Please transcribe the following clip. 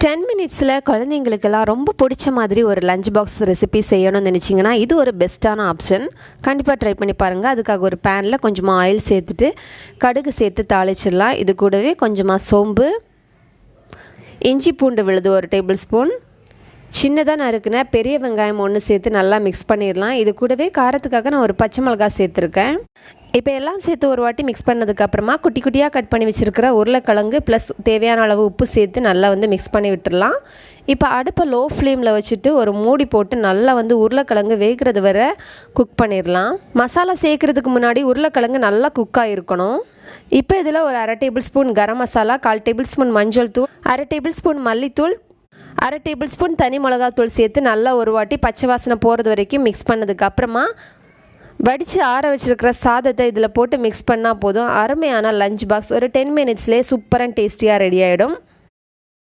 10 மினிட்ஸில் குழந்தைங்களுக்கெல்லாம் ரொம்ப பிடிச்ச மாதிரி ஒரு லஞ்ச் பாக்ஸ் ரெசிபி செய்யணும்னு நினச்சிங்கன்னா இது ஒரு பெஸ்ட்டான ஆப்ஷன். கண்டிப்பாக ட்ரை பண்ணி பாருங்கள். அதுக்காக ஒரு பேனில் கொஞ்சமாக ஆயில் சேர்த்துட்டு கடுகு சேர்த்து தாளிச்சிடலாம். இது கூடவே கொஞ்சமாக சோம்பு, இஞ்சி பூண்டு விழுது 1 டேபிள் ஸ்பூன், சின்னதாக நறுக்குன பெரிய வெங்காயம் 1 சேர்த்து நல்லா மிக்ஸ் பண்ணிடலாம். இது கூடவே காரத்துக்காக நான் ஒரு பச்சை மிளகாய் சேர்த்துருக்கேன். இப்போ எல்லாம் சேர்த்து ஒரு வாட்டி மிக்ஸ் பண்ணதுக்கப்புறமா குட்டி குட்டியாக கட் பண்ணி வச்சுருக்கிற உருளைக்கிழங்கு ப்ளஸ் தேவையான அளவு உப்பு சேர்த்து நல்லா மிக்ஸ் பண்ணி விட்டுடலாம். இப்போ அடுப்பை லோ ஃப்ளேமில் வச்சுட்டு ஒரு மூடி போட்டு நல்லா உருளைக்கிழங்கு வேகிறது வரை குக் பண்ணிடலாம். மசாலா சேர்க்குறதுக்கு முன்னாடி உருளைக்கிழங்கு நல்லா குக்காக இருக்கணும். இப்போ இதில் ஒரு 1/2 table spoon garam masala, 1/4 table spoon மஞ்சள் தூள், 1/2 டேபிள் ஸ்பூன் மல்லித்தூள், 1/2 டேபிள் ஸ்பூன் தனி மிளகாத்தூள் சேர்த்து நல்லா ஒரு வாட்டி பச்சை வாசனை போகிறது வரைக்கும் மிக்ஸ் பண்ணதுக்கப்புறமா வடித்து ஆற வச்சுருக்கிற சாதத்தை இதில் போட்டு மிக்ஸ் பண்ணால் போதும். அருமையான லஞ்ச் பாக்ஸ் ஒரு 10 மினிட்ஸ்லேயே சூப்பர் அண்ட் டேஸ்டியாக ரெடி ஆகிடும்.